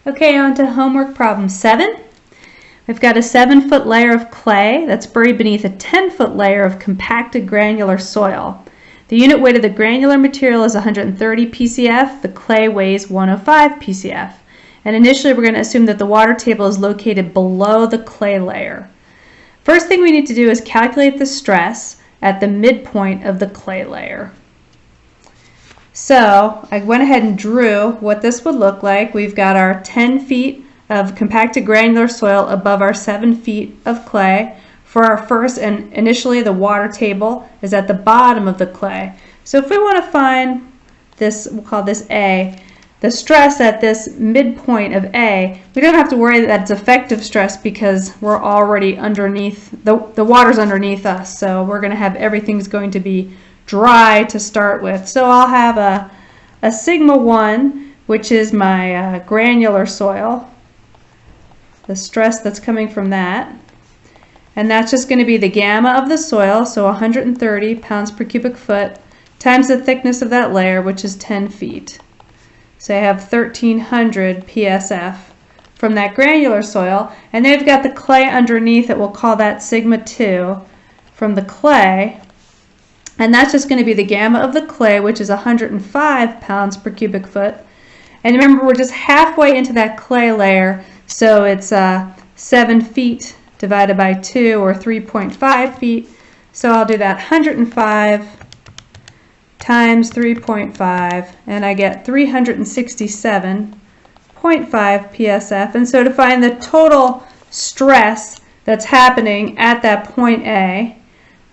Okay, on to homework problem 7. We've got a 7-foot layer of clay that's buried beneath a 10-foot layer of compacted granular soil. The unit weight of the granular material is 130 PCF. The clay weighs 105 PCF. And initially we're going to assume that the water table is located below the clay layer. First thing we need to do is calculate the stress at the midpoint of the clay layer. So I went ahead and drew what this would look like. We've got our 10 feet of compacted granular soil above our 7 feet of clay for our first, and initially the water table is at the bottom of the clay. So if we want to find this, we'll call this A, the stress at this midpoint of A, we don't have to worry that it's effective stress because we're already underneath, the water's underneath us, so we're going to have everything's going to be dry to start with. So I'll have a sigma 1, which is my granular soil, the stress that's coming from that. And that's just going to be the gamma of the soil, so 130 pounds per cubic foot, times the thickness of that layer, which is 10 feet. So I have 1300 PSF from that granular soil. And then we've got the clay underneath it. We'll call that sigma 2 from the clay. And that's just going to be the gamma of the clay, which is 105 pounds per cubic foot. And remember, we're just halfway into that clay layer, so it's 7 feet divided by 2, or 3.5 feet. So I'll do that 105 times 3.5, and I get 367.5 PSF. And so to find the total stress that's happening at that point A,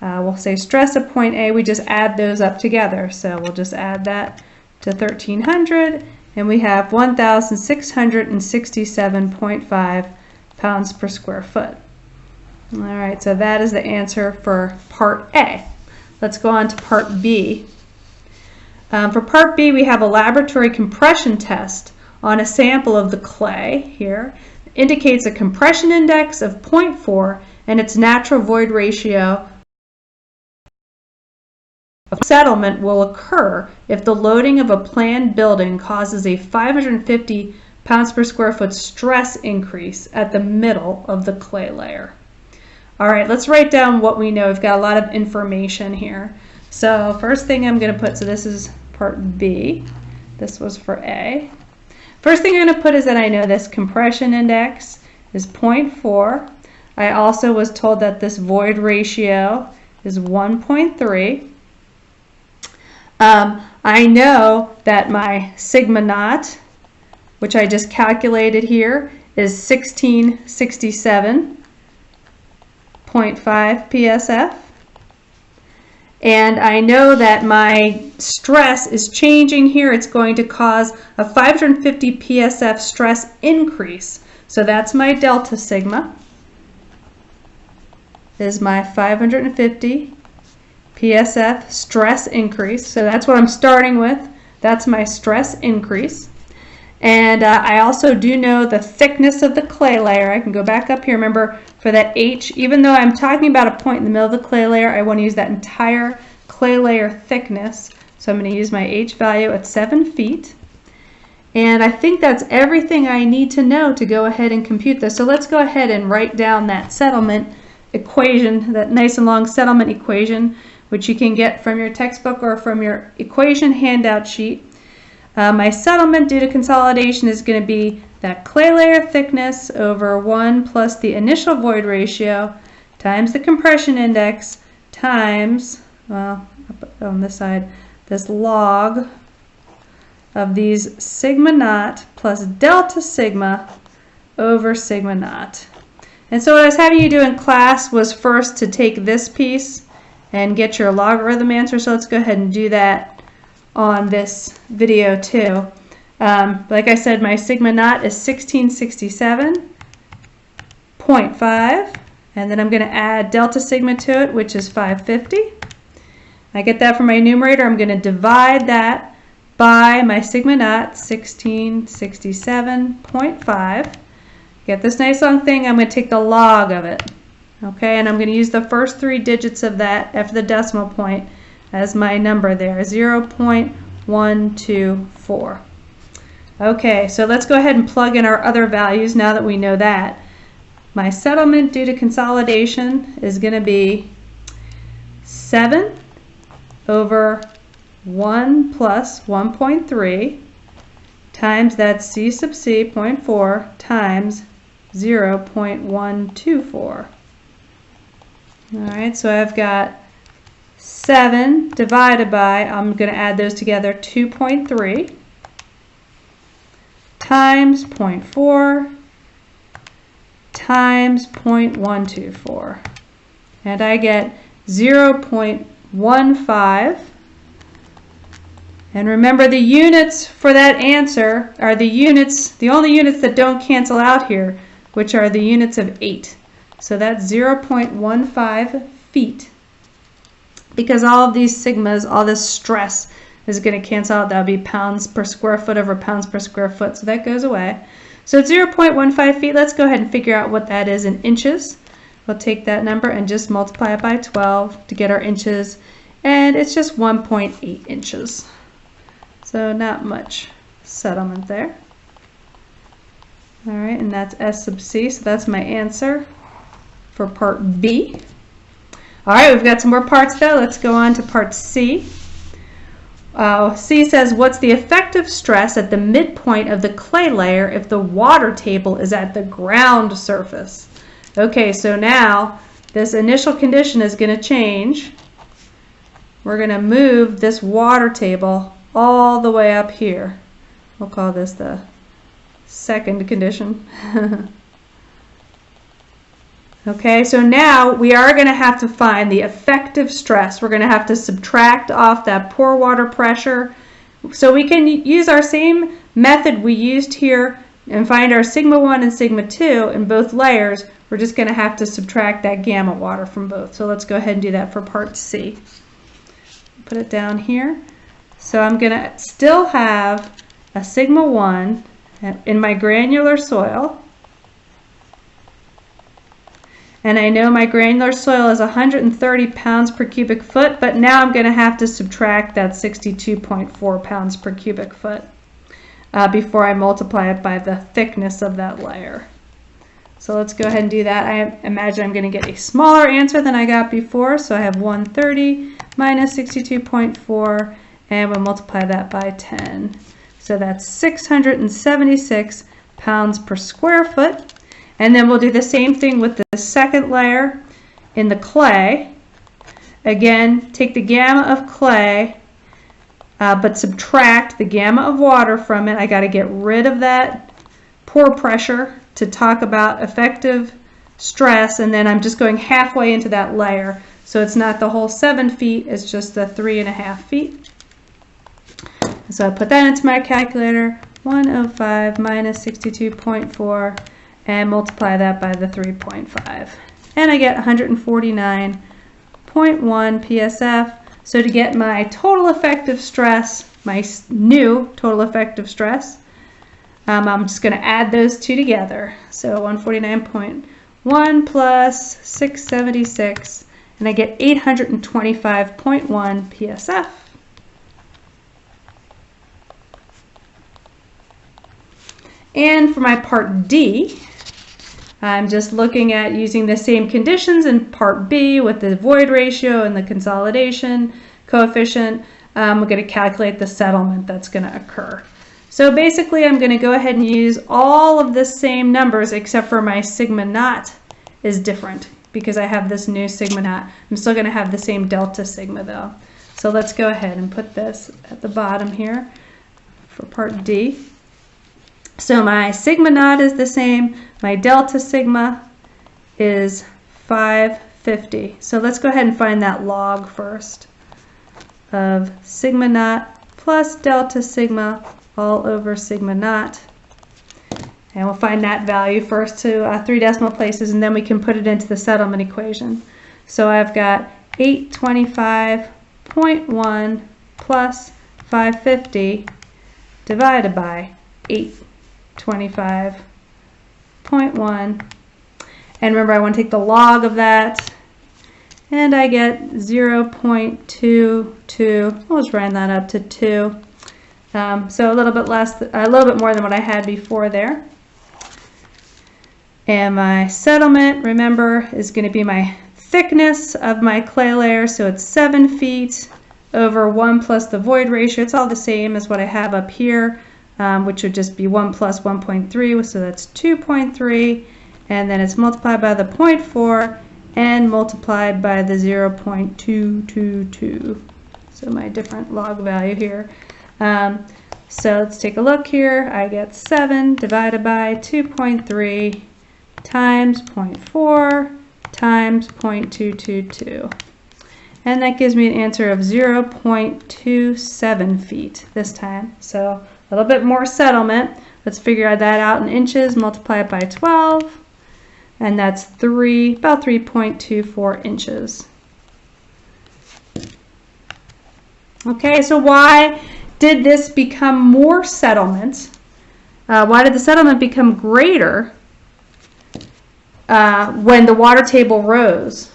we'll say stress at point A, we just add those up together. So we'll just add that to 1300, and we have 1,667.5 pounds per square foot. All right, so that is the answer for part A. Let's go on to part B. For part B, we have a laboratory compression test on a sample of the clay here. It indicates a compression index of 0.4 and its natural void ratio of settlement will occur if the loading of a planned building causes a 550 pounds per square foot stress increase at the middle of the clay layer. All right, let's write down what we know. We've got a lot of information here. So first thing I'm going to put, so this is part B. This was for A. First thing I'm going to put is that I know this compression index is 0.4. I also was told that this void ratio is 1.3. I know that my sigma naught, which I just calculated here, is 1667.5 PSF. And I know that my stress is changing here. It's going to cause a 550 PSF stress increase. So that's my delta sigma, is my 550 PSF stress increase. So that's what I'm starting with. That's my stress increase. And I also do know the thickness of the clay layer. I can go back up here. Remember, for that H, even though I'm talking about a point in the middle of the clay layer, I want to use that entire clay layer thickness. So I'm going to use my H value at 7 feet. And I think that's everything I need to know to go ahead and compute this. So let's go ahead and write down that settlement equation, that nice and long settlement equation, which you can get from your textbook or from your equation handout sheet. My settlement due to consolidation is going to be that clay layer thickness over 1 plus the initial void ratio times the compression index times, well, on this side, this log of these sigma naught plus delta sigma over sigma naught. And so what I was having you do in class was first to take this piece and get your logarithm answer. So let's go ahead and do that on this video too. Like I said, my sigma naught is 1667.5, and then I'm going to add delta sigma to it, which is 550. I get that from my numerator. I'm going to divide that by my sigma naught, 1667.5. Get this nice long thing. I'm going to take the log of it. Okay, and I'm going to use the first 3 digits of that after the decimal point as my number there, 0.124. Okay, so let's go ahead and plug in our other values now that we know that. My settlement due to consolidation is going to be 7 over 1 plus 1.3 times that C sub C 0.4 times 0.124. Alright, so I've got 7 divided by, I'm going to add those together, 2.3 times 0.4 times 0.124. And I get 0.15. And remember, the units for that answer are the units, the only units that don't cancel out here, which are the units of 8. So that's 0.15 feet. Because all of these sigmas, all this stress is going to cancel out. That would be pounds per square foot over pounds per square foot. So that goes away. So it's 0.15 feet. Let's go ahead and figure out what that is in inches. We'll take that number and just multiply it by 12 to get our inches. And it's just 1.8 inches. So not much settlement there. All right, and that's S sub C. So that's my answer for part B. All right, we've got some more parts though. Let's go on to part C. C says, what's the effective stress at the midpoint of the clay layer if the water table is at the ground surface? Okay, so now this initial condition is going to change. We're going to move this water table all the way up here. We'll call this the second condition. Okay, so now we are going to have to find the effective stress. We're going to have to subtract off that pore water pressure. So we can use our same method we used here and find our sigma 1 and sigma 2 in both layers. We're just going to have to subtract that gamma water from both. So let's go ahead and do that for part C. Put it down here. So I'm going to still have a sigma 1 in my granular soil. And I know my granular soil is 130 pounds per cubic foot, but now I'm going to have to subtract that 62.4 pounds per cubic foot before I multiply it by the thickness of that layer. So let's go ahead and do that. I imagine I'm going to get a smaller answer than I got before, so I have 130 minus 62.4, and we'll multiply that by 10. So that's 676 pounds per square foot. And then we'll do the same thing with the second layer in the clay. Again, take the gamma of clay, but subtract the gamma of water from it. I got to get rid of that pore pressure to talk about effective stress, and then I'm just going halfway into that layer. So it's not the whole 7 feet, it's just the 3.5 feet. So I put that into my calculator, 105 minus 62.4. and multiply that by the 3.5. And I get 149.1 PSF. So to get my total effective stress, my new total effective stress, I'm just going to add those two together. So 149.1 plus 676, and I get 825.1 PSF. And for my part D, I'm just looking at using the same conditions in part B with the void ratio and the consolidation coefficient. We're going to calculate the settlement that's going to occur. So basically I'm going to go ahead and use all of the same numbers except for my sigma naught is different because I have this new sigma naught. I'm still going to have the same delta sigma though. So let's go ahead and put this at the bottom here for part D. So my sigma naught is the same. My delta sigma is 550. So let's go ahead and find that log first of sigma naught plus delta sigma all over sigma naught. And we'll find that value first to 3 decimal places, and then we can put it into the settlement equation. So I've got 825.1 plus 550 divided by 825.1. And remember, I want to take the log of that, and I get 0.22. I'll just round that up to 2. So a little bit less, a little bit more than what I had before there. And my settlement, remember, is going to be my thickness of my clay layer. So it's 7 feet over 1 plus the void ratio. It's all the same as what I have up here, which would just be 1 plus 1.3. So that's 2.3. And then it's multiplied by the 0.4 and multiplied by the 0.222. So my different log value here. So let's take a look here. I get 7 divided by 2.3 times 0.4 times 0.222. And that gives me an answer of 0.27 feet this time. So a little bit more settlement. Let's figure that out in inches, multiply it by 12. And that's about 3.24 inches. Okay, so why did this become more settlement? Why did the settlement become greater when the water table rose?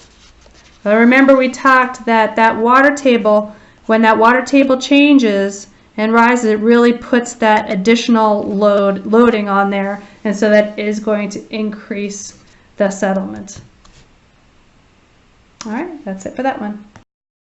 Remember we talked that water table, when that water table changes and rises, it really puts that additional loading on there, and so that is going to increase the settlement. All right, that's it for that one.